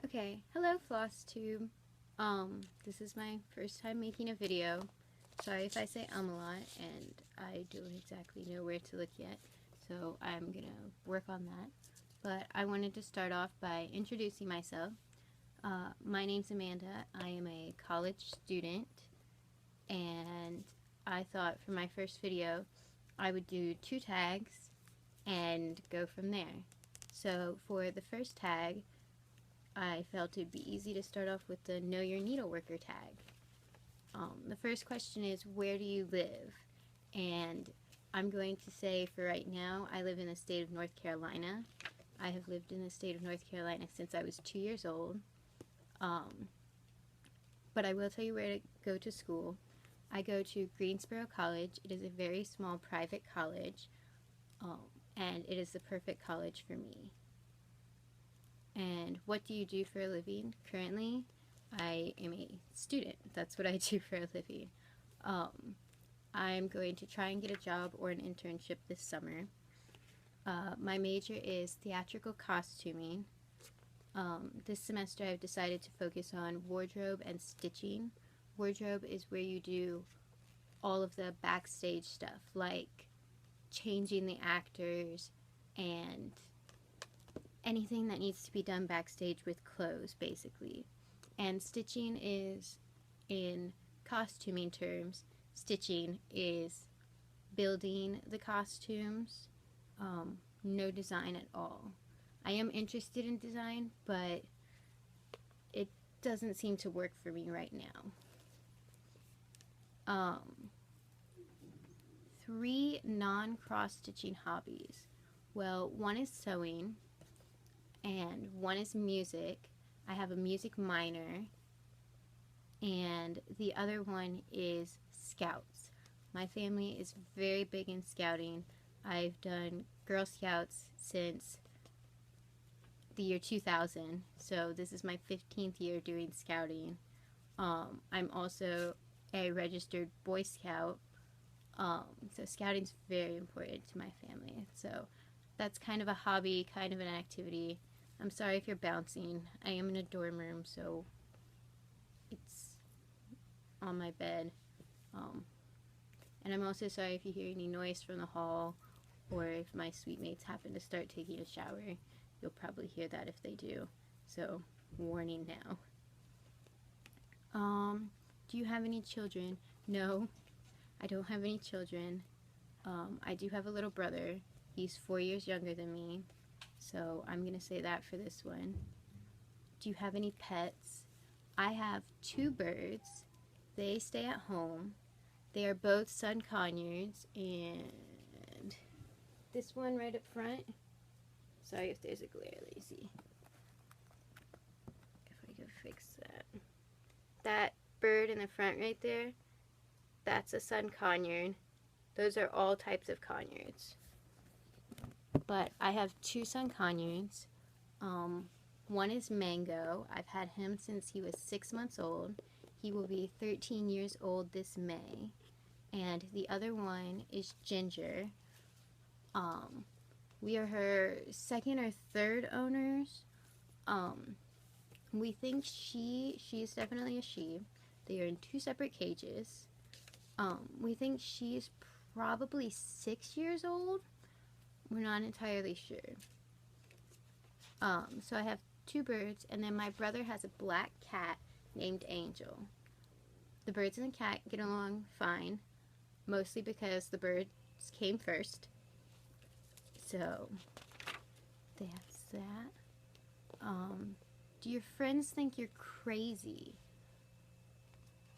Okay, hello Floss Tube. This is my first time making a video. Sorry if I say a lot and I don't exactly know where to look yet, so I'm gonna work on that. But I wanted to start off by introducing myself. My name's Amanda. I am a college student, and I thought for my first video I would do 2 tags and go from there. So for the first tag, I felt it'd be easy to start off with the Know Your Needleworker tag. The first question is, where do you live? And I'm going to say for right now, I live in the state of North Carolina. I have lived in the state of North Carolina since I was 2 years old. But I will tell you where to go to school. I go to Greensboro College. It is a very small private college, and it is the perfect college for me. And what do you do for a living? Currently, I am a student. That's what I do for a living. I'm going to try and get a job or an internship this summer. My major is theatrical costuming. This semester I've decided to focus on wardrobe and stitching. Wardrobe is where you do all of the backstage stuff, like changing the actors and anything that needs to be done backstage with clothes, basically. And stitching is, in costuming terms, stitching is building the costumes, no design at all. I am interested in design, but it doesn't seem to work for me right now. 3 non-cross-stitching hobbies. Well, one is sewing, and one is music. I have a music minor, and the other one is scouts. My family is very big in scouting. I've done Girl Scouts since the year 2000, so this is my 15th year doing scouting. I'm also a registered Boy Scout, so scouting's very important to my family. So that's kind of a hobby, kind of an activity. I'm sorry if you're bouncing. I am in a dorm room, so it's on my bed. And I'm also sorry if you hear any noise from the hall, or if my suite mates happen to start taking a shower. You'll probably hear that if they do. So, warning now. Do you have any children? No, I don't have any children. I do have a little brother. He's 4 years younger than me. So I'm going to say that for this one. Do you have any pets? I have 2 birds. They stay at home. They are both sun conures, and this one right up front. Sorry if there's a glare, lazy. If I can fix that. That bird in the front right there, that's a sun conure. Those are all types of conures. But I have 2 sun conures. One is Mango. I've had him since he was 6 months old. He will be 13 years old this May. And the other one is Ginger. We are her 2nd or 3rd owners. We think she is definitely a she. They are in 2 separate cages. We think she's probably 6 years old. We're not entirely sure. So I have 2 birds, and then my brother has a black cat named Angel. The birds and the cat get along fine, mostly because the birds came first. So that's that. Do your friends think you're crazy?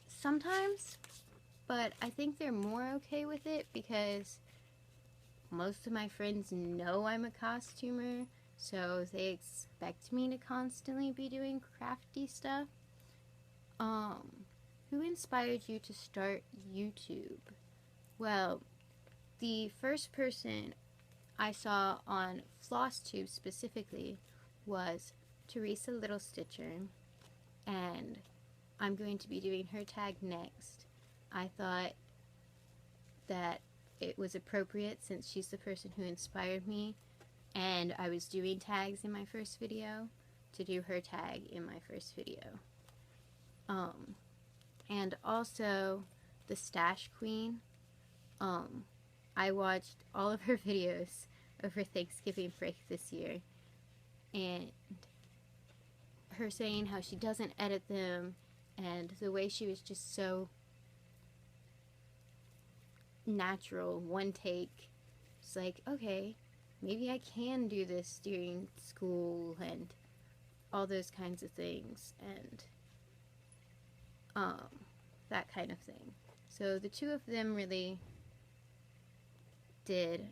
Sometimes, but I think they're more okay with it because most of my friends know I'm a costumer, so they expect me to constantly be doing crafty stuff. Who inspired you to start YouTube? Well, the first person I saw on Floss Tube specifically was Teresa Stitcher, and I'm going to be doing her tag next. I thought that it was appropriate since she's the person who inspired me, and I was doing tags in my first video, to do her tag in my first video. And also the Stash Queen. I watched all of her videos over Thanksgiving break this year, and her saying how she doesn't edit them, and the way she was just so natural, one take. It's like, okay, maybe I can do this during school and all those kinds of things, and that kind of thing. So the two of them really did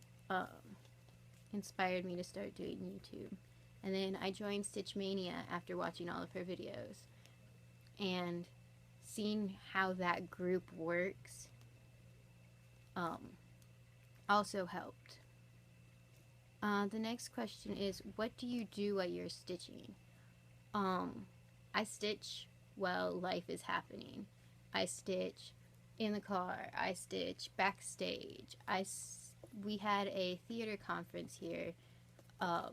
inspired me to start doing YouTube. And then I joined Stitch Mania after watching all of her videos, and seeing how that group works also helped. The next question is, what do you do while you're stitching? I stitch while life is happening. I stitch in the car. I stitch backstage. We had a theater conference here a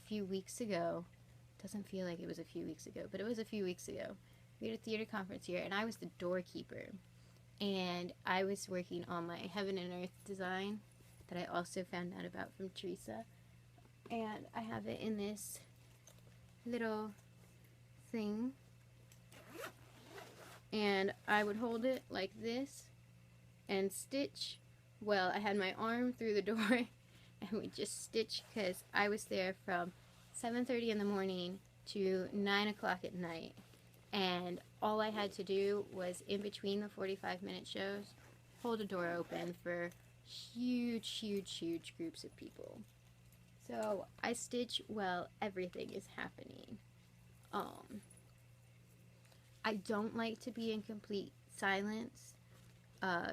few weeks ago. Doesn't feel like it was a few weeks ago, but it was a few weeks ago. We had a theater conference here, and I was the doorkeeper. And I was working on my Heaven and Earth design that I also found out about from Teresa. And I have it in this little thing. And I would hold it like this and stitch. Well, I had my arm through the door and we just stitch, because I was there from 7:30 in the morning to 9 o'clock at night. And all I had to do was, in between the 45-minute shows, hold a door open for huge, huge, huge groups of people. So I stitch while everything is happening. I don't like to be in complete silence.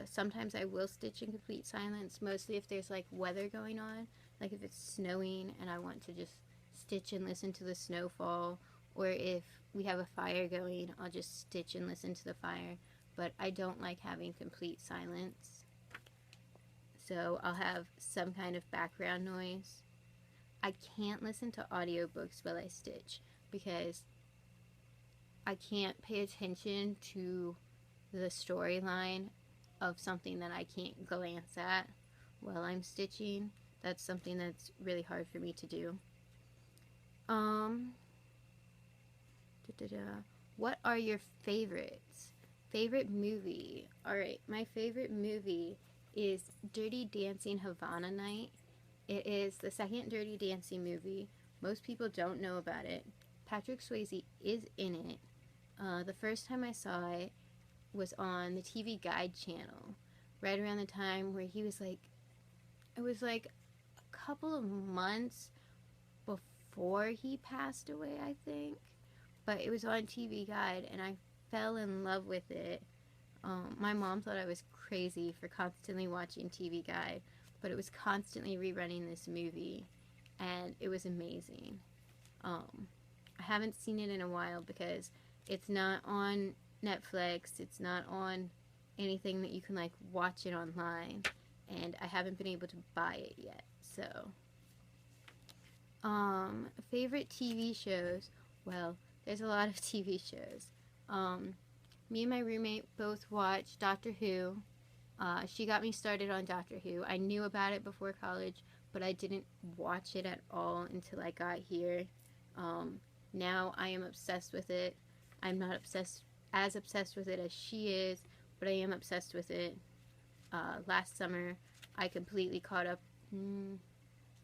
Sometimes I will stitch in complete silence, mostly if there's like weather going on, like if it's snowing and I want to just stitch and listen to the snowfall, or if we have a fire going, I'll just stitch and listen to the fire. But I don't like having complete silence, so I'll have some kind of background noise. I can't listen to audiobooks while I stitch, because I can't pay attention to the storyline of something that I can't glance at while I'm stitching. That's something that's really hard for me to do. What are your favorites? Favorite movie? Alright, my favorite movie is Dirty Dancing Havana Night. It is the second Dirty Dancing movie. Most people don't know about it. Patrick Swayze is in it. The first time I saw it was on the TV Guide channel, right around the time where he was like, it was like a couple of months before he passed away, I think. But it was on TV Guide, and I fell in love with it. My mom thought I was crazy for constantly watching TV Guide, but it was constantly rerunning this movie, and it was amazing. I haven't seen it in a while because it's not on Netflix, it's not on anything that you can like watch it online, and I haven't been able to buy it yet. So, favorite TV shows? Well, there's a lot of TV shows. Me and my roommate both watch Doctor Who. She got me started on Doctor Who. I knew about it before college, but I didn't watch it at all until I got here. Now I am obsessed with it. I'm not as obsessed with it as she is, but I am obsessed with it. Last summer, I completely caught up. I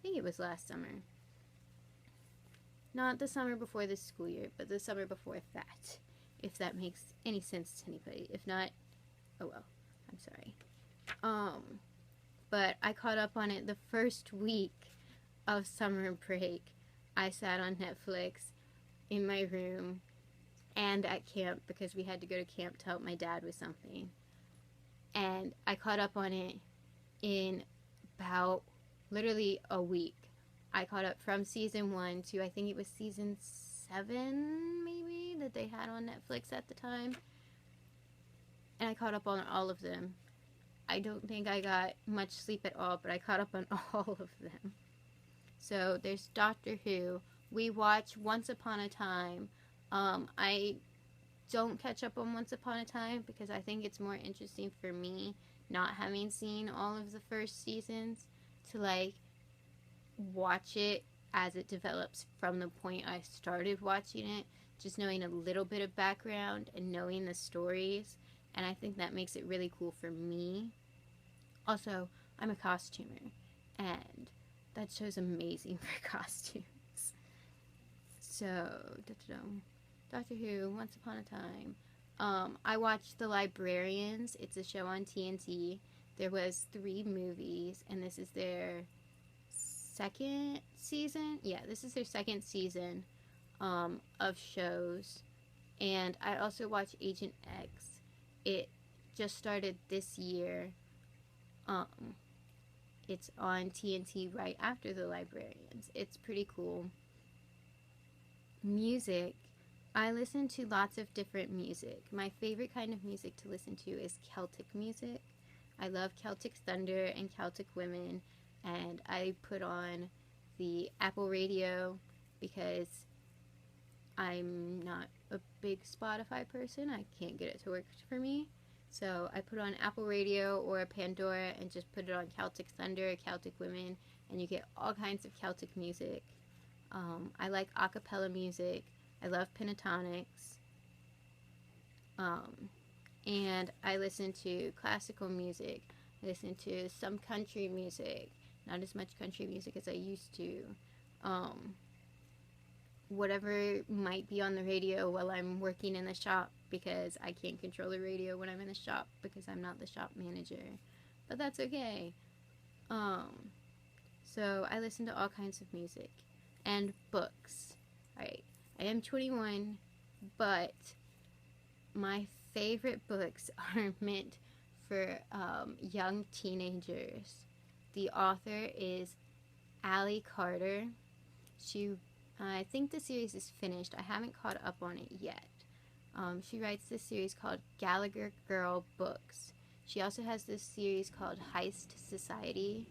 think it was last summer. Not the summer before this school year, but the summer before that, if that makes any sense to anybody. If not, oh well, I'm sorry. But I caught up on it the first week of summer break. I sat on Netflix in my room and at camp, because we had to go to camp to help my dad with something. And I caught up on it in about literally a week. I caught up from season 1 to, I think it was season 7 maybe, that they had on Netflix at the time. And I caught up on all of them. I don't think I got much sleep at all, but I caught up on all of them. So there's Doctor Who, we watch Once Upon a Time. I don't catch up on Once Upon a Time because I think it's more interesting for me, not having seen all of the first seasons, to like watch it as it develops from the point I started watching it, just knowing a little bit of background and knowing the stories, and I think that makes it really cool for me. Also, I'm a costumer, and that show's amazing for costumes. So, Doctor Who, Once Upon a Time. I watched The Librarians. It's a show on TNT. There was 3 movies, and this is their second season. Yeah, this is their second season of shows. And I also watched Agent X. It just started this year. It's on TNT right after The Librarians. It's pretty cool. Music. I listen to lots of different music. My favorite kind of music to listen to is Celtic music. I love Celtic Thunder and Celtic Women, and I put on the Apple Radio because I'm not a big Spotify person. I can't get it to work for me. So I put on Apple Radio or Pandora and just put it on Celtic Thunder, Celtic Women, and you get all kinds of Celtic music. I like a cappella music. I love pentatonics. And I listen to classical music. I listen to some country music. Not as much country music as I used to. Whatever might be on the radio while I'm working in the shop, because I can't control the radio when I'm in the shop because I'm not the shop manager. But that's okay. So I listen to all kinds of music. And books. Alright, I am 21, but my favorite books are meant for young teenagers. The author is Ali Carter. I think the series is finished. I haven't caught up on it yet. She writes this series called Gallagher Girl Books. She also has this series called Heist Society.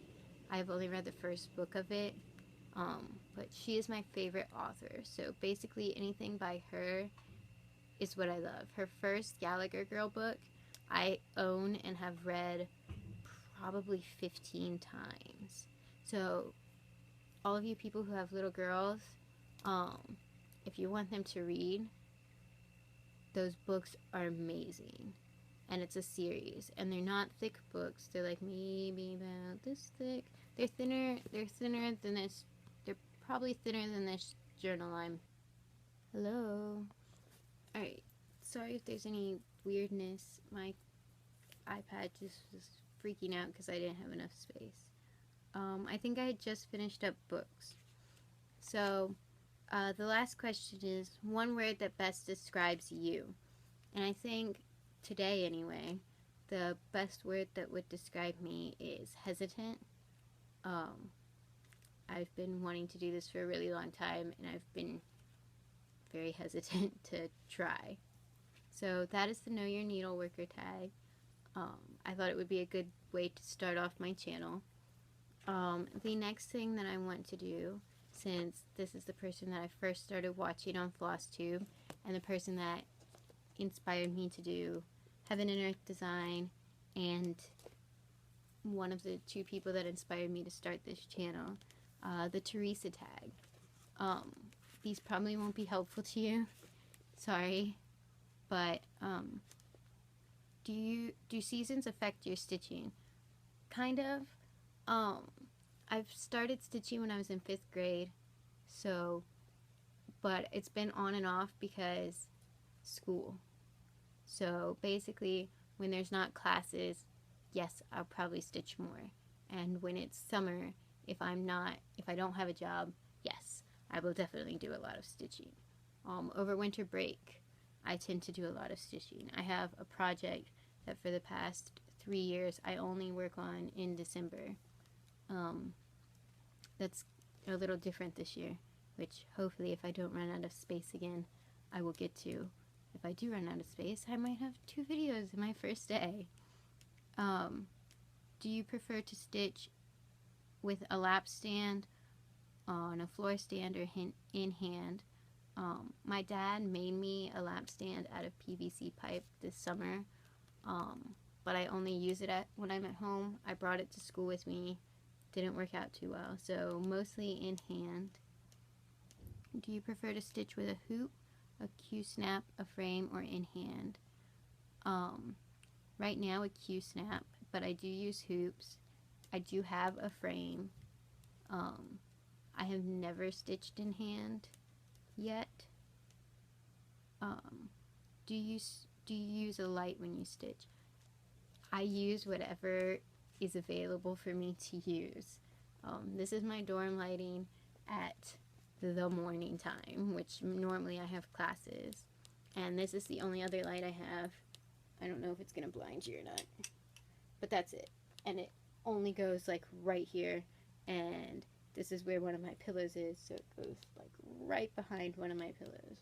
I've only read the first book of it. But she is my favorite author. So basically anything by her is what I love. Her first Gallagher Girl book I own and have read probably 15 times. So all of you people who have little girls, if you want them to read, those books are amazing. And it's a series. And they're not thick books. They're like maybe about this thick. They're thinner than this. They're probably thinner than this journal I'm... Hello? Alright. Sorry if there's any weirdness. My iPad just was freaking out because I didn't have enough space. I think I had just finished up books. So, the last question is, one word that best describes you. And I think, today anyway, the best word that would describe me is hesitant. I've been wanting to do this for a really long time, and I've been very hesitant to try. So that is the Know Your Needleworker tag. I thought it would be a good way to start off my channel. The next thing that I want to do, since this is the person that I first started watching on Floss Tube, and the person that inspired me to do Heaven and Earth Design, and one of the 2 people that inspired me to start this channel, the Teresa Tag. These probably won't be helpful to you. Sorry. But, do seasons affect your stitching? Kind of. I've started stitching when I was in 5th grade, so, but it's been on and off because school. So basically, when there's not classes, yes, I'll probably stitch more. And when it's summer, if I don't have a job, yes, I will definitely do a lot of stitching. Over winter break, I tend to do a lot of stitching. I have a project that for the past 3 years I only work on in December. That's a little different this year, which hopefully if I don't run out of space again, I will get to. If I do run out of space, I might have 2 videos in my first day. Do you prefer to stitch with a lap stand on a floor stand or in hand. My dad made me a lamp stand out of PVC pipe this summer, but I only use it when I'm at home. I brought it to school with me. Didn't work out too well, so mostly in hand. Do you prefer to stitch with a hoop, a Q-snap, a frame, or in hand? Right now a Q-snap, but I do use hoops. I do have a frame. I have never stitched in hand yet. Do you use a light when you stitch? I use whatever is available for me to use. This is my dorm lighting at the morning time, which normally I have classes, and this is the only other light I have. I don't know if it's gonna blind you or not, but that's it. And it only goes like right here, and this is where one of my pillows is, so it goes like right behind one of my pillows.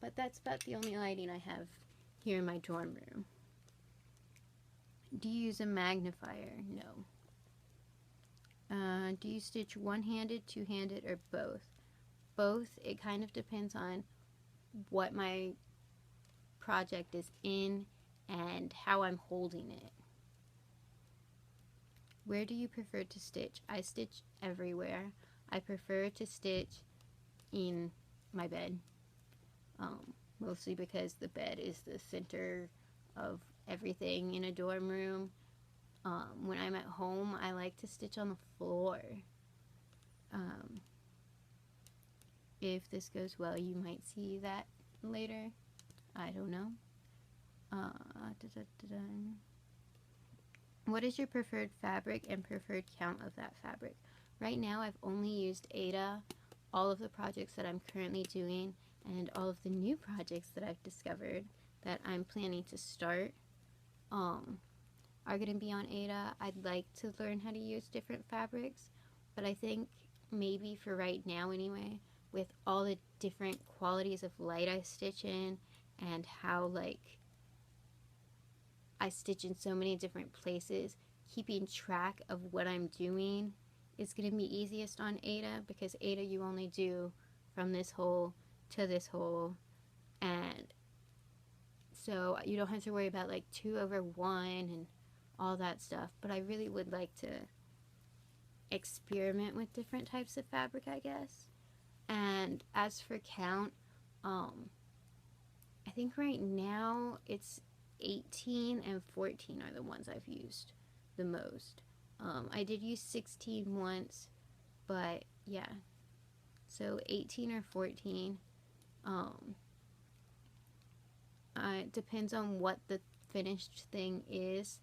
But that's about the only lighting I have here in my dorm room. Do you use a magnifier? No. Do you stitch one-handed, two-handed, or both? Both. It kind of depends on what my project is in and how I'm holding it. Where do you prefer to stitch? I stitch everywhere. I prefer to stitch in my bed, mostly because the bed is the center of everything in a dorm room. When I'm at home, I like to stitch on the floor. If this goes well, you might see that later. I don't know. What is your preferred fabric and preferred count of that fabric? Right now, I've only used Aida. All of the projects that I'm currently doing and all of the new projects that I've discovered that I'm planning to start are going to be on Aida. I'd like to learn how to use different fabrics, but I think maybe for right now anyway, with all the different qualities of light I stitch in and how like I stitch in so many different places, keeping track of what I'm doing is going to be easiest on Aida, because Aida you only do from this hole to this hole, and so you don't have to worry about like 2/1 and all that stuff. But I really would like to experiment with different types of fabric, I guess. And as for count, I think right now it's 18 and 14 are the ones I've used the most. I did use 16 once, but yeah, so 18 or 14. It depends on what the finished thing is,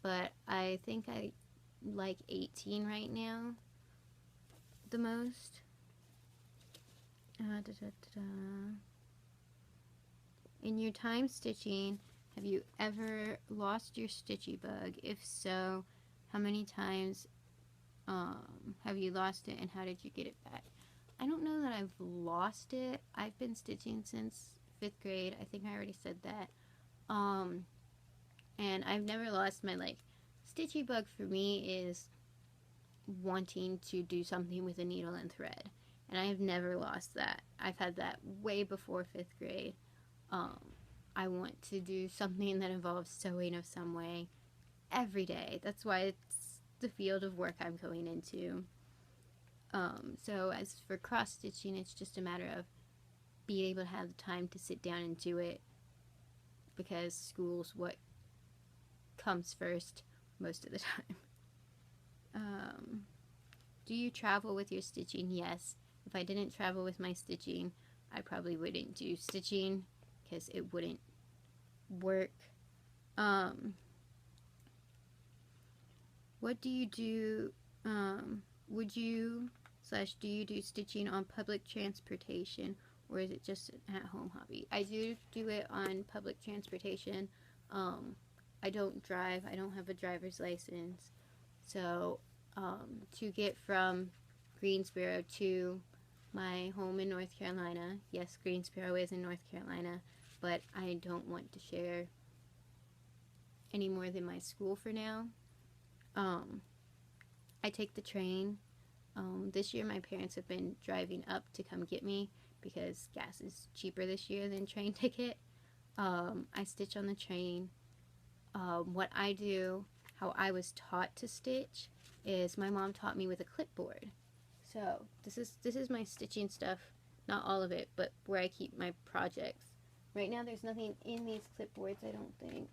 but I think I like 18 right now the most. In your time stitching, have you ever lost your stitchy bug? If so, how many times have you lost it, and how did you get it back? I don't know that I've lost it. I've been stitching since 5th grade. I think I already said that. And I've never lost my, like, stitchy bug for me is wanting to do something with a needle and thread. And I have never lost that. I've had that way before 5th grade. I want to do something that involves sewing of some way every day. That's why it's the field of work I'm going into. So as for cross stitching, it's just a matter of being able to have the time to sit down and do it, because school's what comes first most of the time. Do you travel with your stitching? Yes. If I didn't travel with my stitching, I probably wouldn't do stitching because it wouldn't work. What do you do? Would you / do you do stitching on public transportation, or is it just an at-home hobby? I do it on public transportation. I don't drive. I don't have a driver's license. So to get from Greensboro to my home in North Carolina, yes, Greensboro is in North Carolina, but I don't want to share any more than my school for now. I take the train. This year my parents have been driving up to come get me because gas is cheaper this year than train ticket. I stitch on the train. What I do, how I was taught to stitch, is my mom taught me with a clipboard. So this is my stitching stuff, not all of it, but where I keep my projects. Right now there's nothing in these clipboards, I don't think,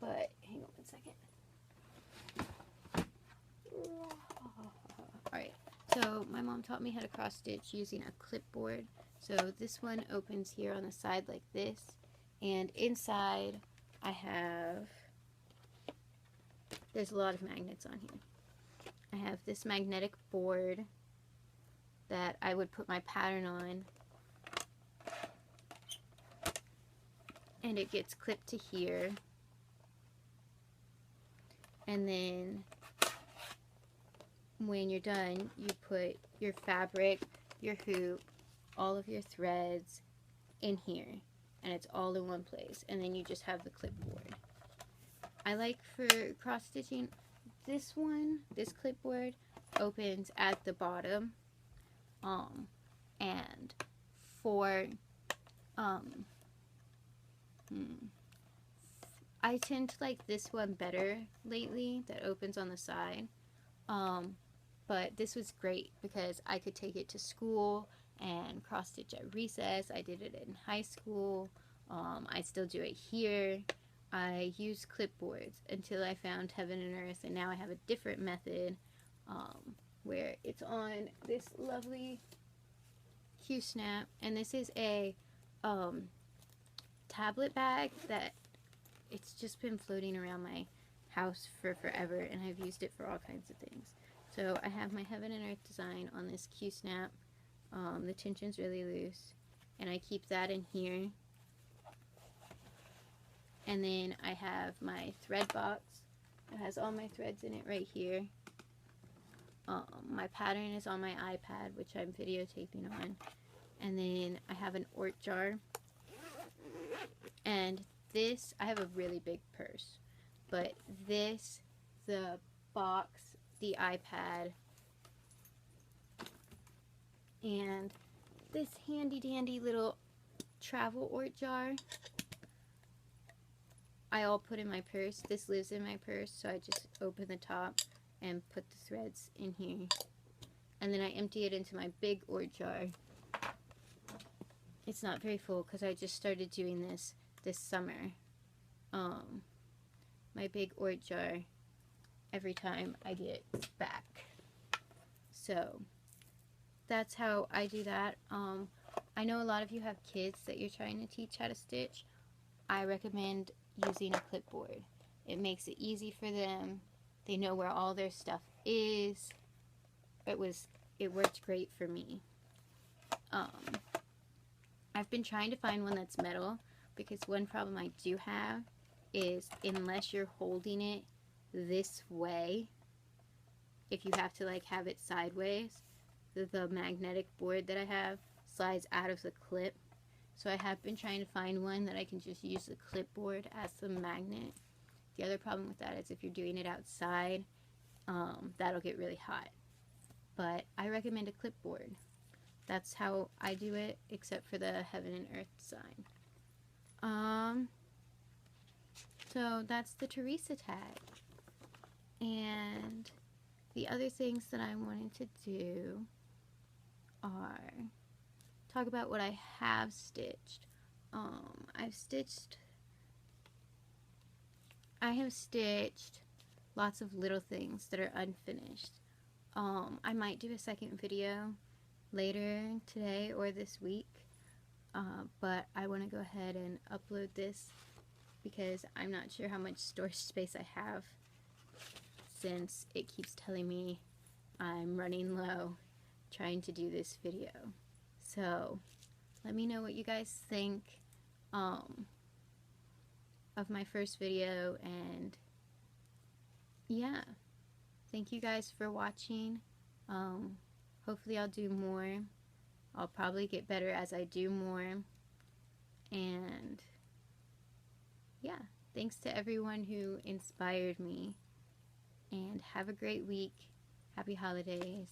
but hang on one second. Alright, so my mom taught me how to cross stitch using a clipboard. So this one opens here on the side like this, and inside I have, there's a lot of magnets on here. I have this magnetic board that I would put my pattern on, and it gets clipped to here, and then when you're done you put your fabric, your hoop, all of your threads in here, and it's all in one place, and then you just have the clipboard. I like for cross stitching, this clipboard opens at the bottom, and for I tend to like this one better lately, that opens on the side, but this was great because I could take it to school and cross stitch at recess. I did it in high school. I still do it here. I use clipboards until I found Heaven and Earth, and now I have a different method where it's on this lovely Q-snap, and this is a tablet bag that it's just been floating around my house for forever, and I've used it for all kinds of things. So I have my Heaven and Earth design on this Q-snap. The tension's really loose, and I keep that in here. And then I have my thread box. It has all my threads in it right here. My pattern is on my iPad, which I'm videotaping on. And then I have an Ort jar. And this, I have a really big purse. But this, the box, the iPad, and this handy dandy little travel Ort jar, I all put in my purse. This lives in my purse, so I just open the top and put the threads in here. And then I empty it into my big Ort jar. It's not very full because I just started doing this summer. My big Ort jar every time I get back. So that's how I do that. I know a lot of you have kids that you're trying to teach how to stitch. I recommend using a clipboard. It makes it easy for them. They know where all their stuff is. It worked great for me. I've been trying to find one that's metal, because one problem I do have is unless you're holding it this way, if you have to like have it sideways, the magnetic board that I have slides out of the clip. So I have been trying to find one that I can just use the clipboard as the magnet. The other problem with that is if you're doing it outside, that'll get really hot. But I recommend a clipboard. That's how I do it, except for the Heaven and Earth design. So that's the Teresa tag. And the other things that I wanted to do are talk about what I have stitched. I have stitched lots of little things that are unfinished. I might do a second video later today or this week, but I want to go ahead and upload this because I'm not sure how much storage space I have, since it keeps telling me I'm running low trying to do this video. So let me know what you guys think of my first video, and yeah, thank you guys for watching. Hopefully I'll do more. I'll probably get better as I do more. And yeah, thanks to everyone who inspired me. And have a great week. Happy holidays.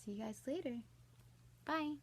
See you guys later. Bye.